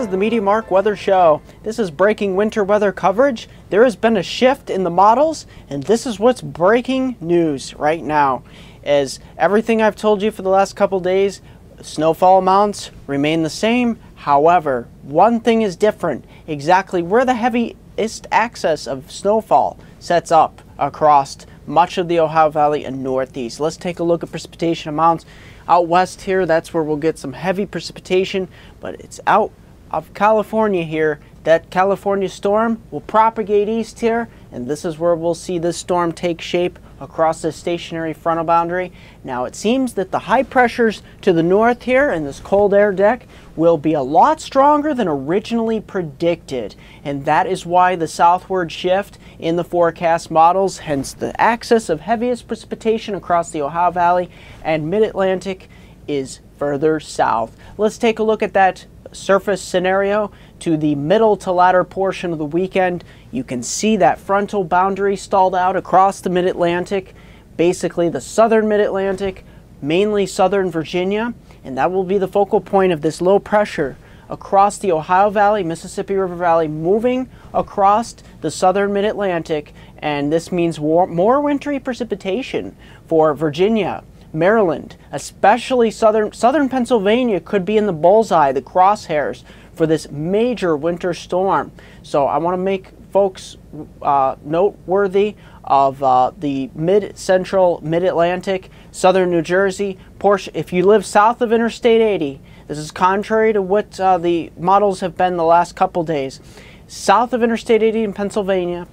is the MeteoMark Weather Show. This is breaking winter weather coverage. There has been a shift in the models, and this is what's breaking news right now. As everything I've told you for the last couple days, snowfall amounts remain the same. However, one thing is different. Exactly where the heaviest access of snowfall sets up across much of the Ohio Valley and Northeast. Let's take a look at precipitation amounts. Out west here, that's where we'll get some heavy precipitation, but it's out of California here. That California storm will propagate east here, and this is where we'll see this storm take shape across the stationary frontal boundary. Now it seems that the high pressures to the north here and this cold air deck will be a lot stronger than originally predicted, and that is why the southward shift in the forecast models, hence the axis of heaviest precipitation across the Ohio Valley and Mid-Atlantic, is further south. Let's take a look at that surface scenario to the middle to latter portion of the weekend. You can see that frontal boundary stalled out across the Mid-Atlantic, basically the southern Mid-Atlantic, mainly southern Virginia, and that will be the focal point of this low pressure across the Ohio Valley, Mississippi River Valley, moving across the southern Mid-Atlantic, and this means more wintry precipitation for Virginia, Maryland, especially southern Pennsylvania could be in the bullseye, the crosshairs for this major winter storm. So I want to make folks noteworthy of the mid-central Mid-Atlantic, southern New Jersey portion. If you live south of Interstate 80, this is contrary to what the models have been the last couple days. South of Interstate 80 in Pennsylvania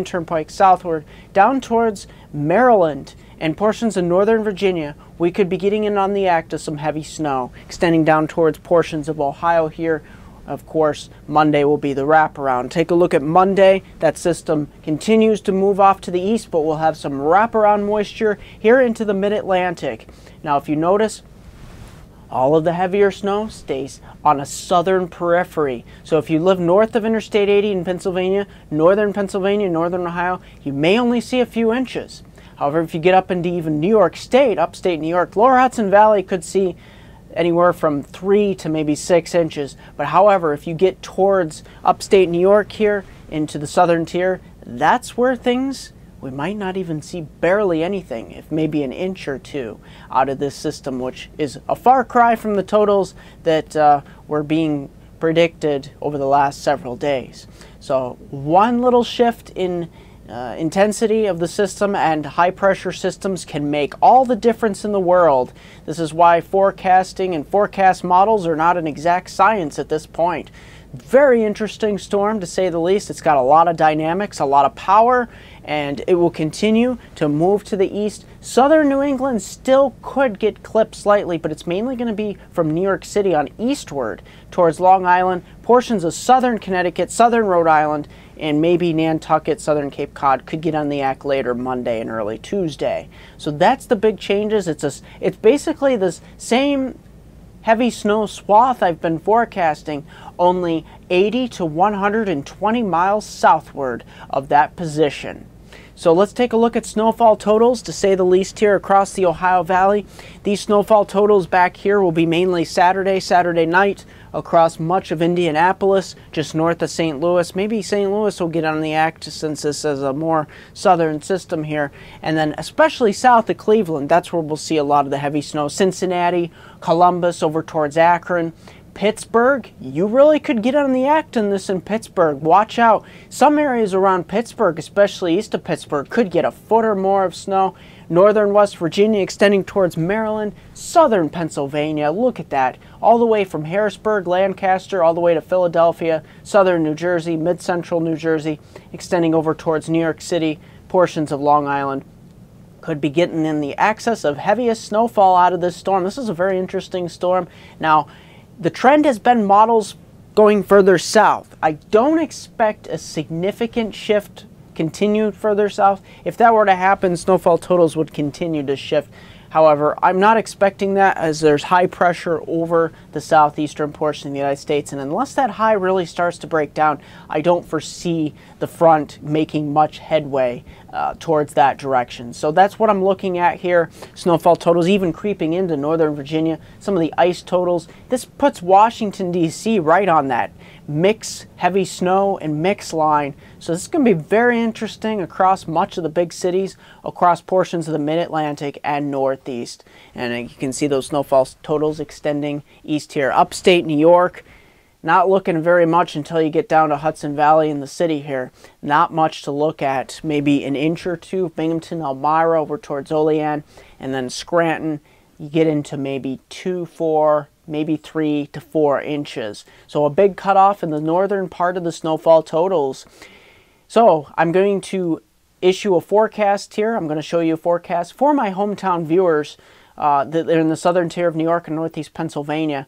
Turnpike southward, down towards Maryland and portions of northern Virginia, we could be getting in on the act of some heavy snow, extending down towards portions of Ohio here. Of course, Monday will be the wraparound. Take a look at Monday. That system continues to move off to the east, but we'll have some wraparound moisture here into the Mid-Atlantic. Now, if you notice, all of the heavier snow stays on a southern periphery. So if you live north of Interstate 80 in Pennsylvania, northern Ohio, you may only see a few inches. However, if you get up into even New York State, upstate New York, lower Hudson Valley could see anywhere from 3 to maybe 6 inches. But however, if you get towards upstate New York here into the southern tier, that's where we might not even see barely anything, if maybe an inch or two out of this system, which is a far cry from the totals that were being predicted over the last several days. So one little shift in intensity of the system and high pressure systems can make all the difference in the world. This is why forecasting and forecast models are not an exact science at this point. Very interesting storm, to say the least. It's got a lot of dynamics, a lot of power, and it will continue to move to the east. Southern New England still could get clipped slightly, but it's mainly going to be from New York City on eastward towards Long Island, portions of southern Connecticut, southern Rhode Island, and maybe Nantucket, southern Cape Cod could get on the act later Monday and early Tuesday. So that's the big changes. It's basically the same heavy snow swath I've been forecasting, only 80 to 120 miles southward of that position. So let's take a look at snowfall totals, to say the least, here across the Ohio Valley. These snowfall totals back here will be mainly Saturday night across much of Indianapolis, just north of St. Louis. Maybe St. Louis will get on the act since this is a more southern system here. And then especially south of Cleveland, that's where we'll see a lot of the heavy snow. Cincinnati, Columbus, over towards Akron. Pittsburgh, you really could get on the act in this in Pittsburgh. Watch out. Some areas around Pittsburgh, especially east of Pittsburgh, could get a foot or more of snow. Northern West Virginia extending towards Maryland, southern Pennsylvania, look at that. All the way from Harrisburg, Lancaster, all the way to Philadelphia, southern New Jersey, mid-central New Jersey, extending over towards New York City, portions of Long Island. Could be getting in the excess of heaviest snowfall out of this storm. This is a very interesting storm. Now, the trend has been models going further south. I don't expect a significant shift continued further south. If that were to happen, snowfall totals would continue to shift However, I'm not expecting that, as there's high pressure over the southeastern portion of the United States, and unless that high really starts to break down, I don't foresee the front making much headway towards that direction. So that's what I'm looking at here. Snowfall totals even creeping into Northern Virginia. Some of the ice totals. This puts Washington, D.C. right on that mix heavy snow and mix line. So this is going to be very interesting across much of the big cities, across portions of the mid-Atlantic and Northeast. And you can see those snowfall totals extending east here. Upstate New York, not looking very much until you get down to Hudson Valley in the city here. Not much to look at. Maybe an inch or two. Binghamton, Elmira over towards Olean, and then Scranton, you get into maybe 2, 4, maybe 3 to 4 inches. So a big cutoff in the northern part of the snowfall totals. So I'm going to issue a forecast here. I'm going to show you a forecast for my hometown viewers that are in the southern tier of New York and northeast Pennsylvania.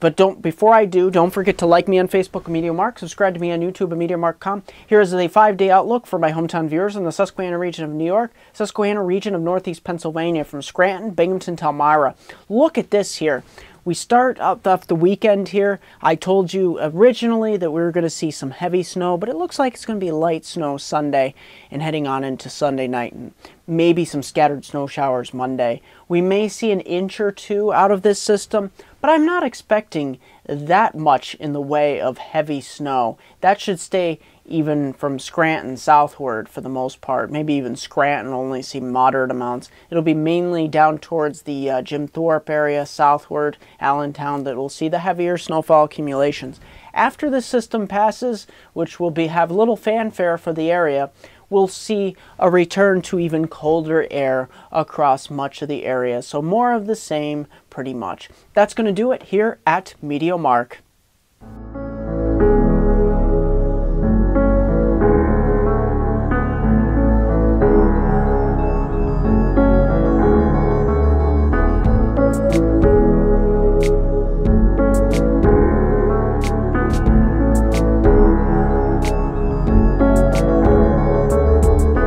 But before I do, don't forget to like me on Facebook, MeteoMark, subscribe to me on YouTube at MeteoMark.com. Here is a 5-day outlook for my hometown viewers in the Susquehanna region of New York, Susquehanna region of northeast Pennsylvania, from Scranton, Binghamton to Elmira. Look at this here. We start out off the weekend here. I told you originally that we were going to see some heavy snow, but it looks like it's going to be light snow Sunday and heading on into Sunday night, and maybe some scattered snow showers Monday. We may see an inch or two out of this system, but I'm not expecting that much in the way of heavy snow. That should stay even from Scranton southward for the most part. Maybe even Scranton will only see moderate amounts. It'll be mainly down towards the Jim Thorpe area, southward, Allentown, that will see the heavier snowfall accumulations. After this system passes, which will have little fanfare for the area, we'll see a return to even colder air across much of the area. So more of the same, pretty much. That's going to do it here at MeteoMark.